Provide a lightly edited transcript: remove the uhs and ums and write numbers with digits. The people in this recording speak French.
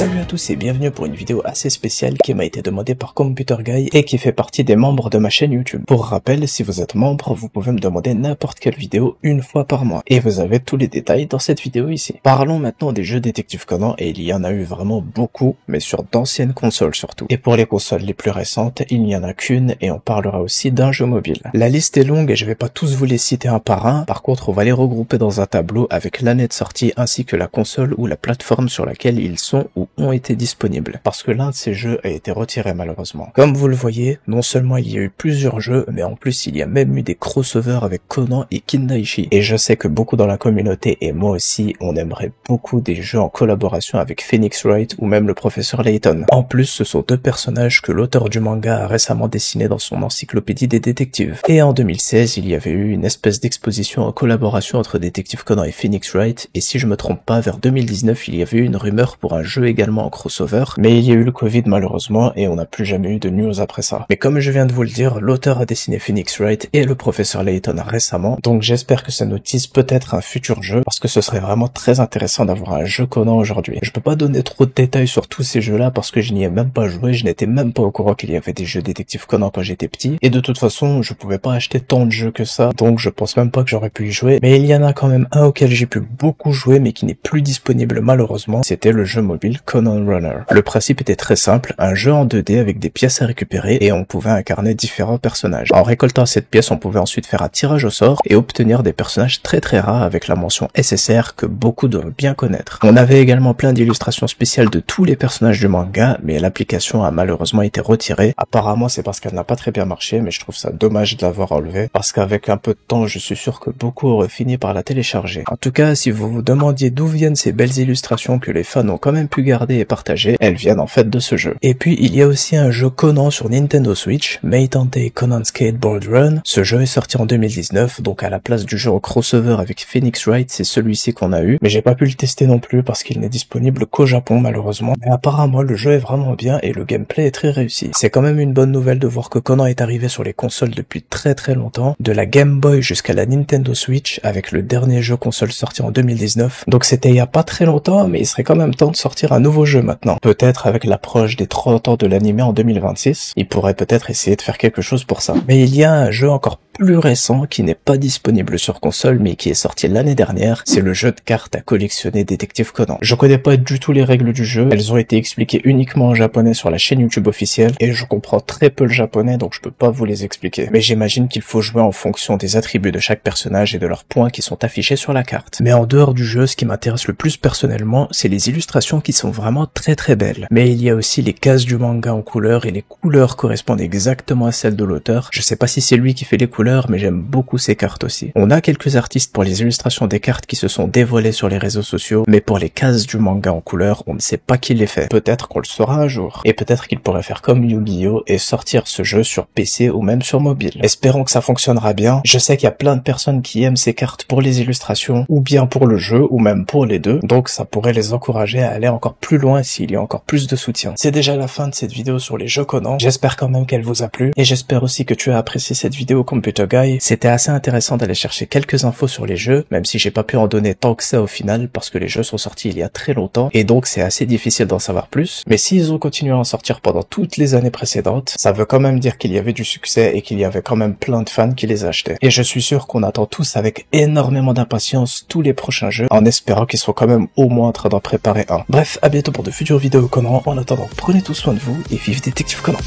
Salut à tous et bienvenue pour une vidéo assez spéciale qui m'a été demandée par Computer Guy et qui fait partie des membres de ma chaîne YouTube. Pour rappel, si vous êtes membre, vous pouvez me demander n'importe quelle vidéo une fois par mois. Et vous avez tous les détails dans cette vidéo ici. Parlons maintenant des jeux Détective Conan et il y en a eu vraiment beaucoup, mais sur d'anciennes consoles surtout. Et pour les consoles les plus récentes, il n'y en a qu'une et on parlera aussi d'un jeu mobile. La liste est longue et je vais pas tous vous les citer un par un. Par contre, on va les regrouper dans un tableau avec l'année de sortie ainsi que la console ou la plateforme sur laquelle ils sont ou ont été disponibles, parce que l'un de ces jeux a été retiré malheureusement. Comme vous le voyez, non seulement il y a eu plusieurs jeux, mais en plus il y a même eu des crossovers avec Conan et Kindaichi. Et je sais que beaucoup dans la communauté, et moi aussi, on aimerait beaucoup des jeux en collaboration avec Phoenix Wright ou même le professeur Layton. En plus, ce sont deux personnages que l'auteur du manga a récemment dessinés dans son encyclopédie des détectives. Et en 2016, il y avait eu une espèce d'exposition en collaboration entre Détective Conan et Phoenix Wright, et si je me trompe pas, vers 2019, il y avait eu une rumeur pour un jeu également en crossover, mais il y a eu le Covid malheureusement et on n'a plus jamais eu de news après ça. Mais comme je viens de vous le dire, l'auteur a dessiné Phoenix Wright et le professeur Layton récemment, donc j'espère que ça nous tease peut-être un futur jeu, parce que ce serait vraiment très intéressant d'avoir un jeu Conan aujourd'hui. Je peux pas donner trop de détails sur tous ces jeux-là parce que je n'y ai même pas joué, je n'étais même pas au courant qu'il y avait des jeux Détective Conan quand j'étais petit, et de toute façon, je pouvais pas acheter tant de jeux que ça, donc je pense même pas que j'aurais pu y jouer, mais il y en a quand même un auquel j'ai pu beaucoup jouer mais qui n'est plus disponible malheureusement, c'était le jeu mobile Conan Runner. Le principe était très simple, un jeu en 2D avec des pièces à récupérer et on pouvait incarner différents personnages. En récoltant cette pièce, on pouvait ensuite faire un tirage au sort et obtenir des personnages très rares avec la mention SSR que beaucoup doivent bien connaître. On avait également plein d'illustrations spéciales de tous les personnages du manga, mais l'application a malheureusement été retirée. Apparemment c'est parce qu'elle n'a pas très bien marché, mais je trouve ça dommage de l'avoir enlevée, parce qu'avec un peu de temps, je suis sûr que beaucoup auraient fini par la télécharger. En tout cas, si vous vous demandiez d'où viennent ces belles illustrations que les fans ont quand même pu garder et partager, elles viennent en fait de ce jeu. Et puis il y a aussi un jeu Conan sur Nintendo Switch, Meitante Conan Skateboard Run. Ce jeu est sorti en 2019, donc à la place du jeu en crossover avec Phoenix Wright, c'est celui-ci qu'on a eu, mais j'ai pas pu le tester non plus parce qu'il n'est disponible qu'au Japon malheureusement. Mais apparemment le jeu est vraiment bien et le gameplay est très réussi. C'est quand même une bonne nouvelle de voir que Conan est arrivé sur les consoles depuis très longtemps, de la Game Boy jusqu'à la Nintendo Switch, avec le dernier jeu console sorti en 2019. Donc c'était il y a pas très longtemps, mais il serait quand même temps de sortir un nouveau jeu maintenant. Peut-être avec l'approche des 30 ans de l'anime en 2026, il pourrait peut-être essayer de faire quelque chose pour ça. Mais il y a un jeu encore plus récent qui n'est pas disponible sur console mais qui est sorti l'année dernière, c'est le jeu de cartes à collectionner Détective Conan. Je connais pas du tout les règles du jeu, elles ont été expliquées uniquement en japonais sur la chaîne YouTube officielle et je comprends très peu le japonais donc je peux pas vous les expliquer. Mais j'imagine qu'il faut jouer en fonction des attributs de chaque personnage et de leurs points qui sont affichés sur la carte. Mais en dehors du jeu, ce qui m'intéresse le plus personnellement, c'est les illustrations qui sont vraiment très belles. Mais il y a aussi les cases du manga en couleur et les couleurs correspondent exactement à celles de l'auteur. Je sais pas si c'est lui qui fait les couleurs, mais j'aime beaucoup ces cartes aussi. On a quelques artistes pour les illustrations des cartes qui se sont dévoilés sur les réseaux sociaux, mais pour les cases du manga en couleur, on ne sait pas qui les fait. Peut-être qu'on le saura un jour. Et peut-être qu'il pourrait faire comme Yu-Gi-Oh et sortir ce jeu sur PC ou même sur mobile. Espérons que ça fonctionnera bien. Je sais qu'il y a plein de personnes qui aiment ces cartes pour les illustrations, ou bien pour le jeu, ou même pour les deux, donc ça pourrait les encourager à aller encore plus loin s'il y a encore plus de soutien. C'est déjà la fin de cette vidéo sur les jeux Conan. J'espère quand même qu'elle vous a plu, et j'espère aussi que tu as apprécié cette vidéo Computer Guy. C'était assez intéressant d'aller chercher quelques infos sur les jeux, même si j'ai pas pu en donner tant que ça au final, parce que les jeux sont sortis il y a très longtemps, et donc c'est assez difficile d'en savoir plus. Mais s'ils ont continué à en sortir pendant toutes les années précédentes, ça veut quand même dire qu'il y avait du succès et qu'il y avait quand même plein de fans qui les achetaient. Et je suis sûr qu'on attend tous avec énormément d'impatience tous les prochains jeux, en espérant qu'ils soient quand même au moins en train d'en préparer un. Bref, à bientôt pour de futures vidéos Conan. En attendant, prenez tout soin de vous et vive Détective Conan.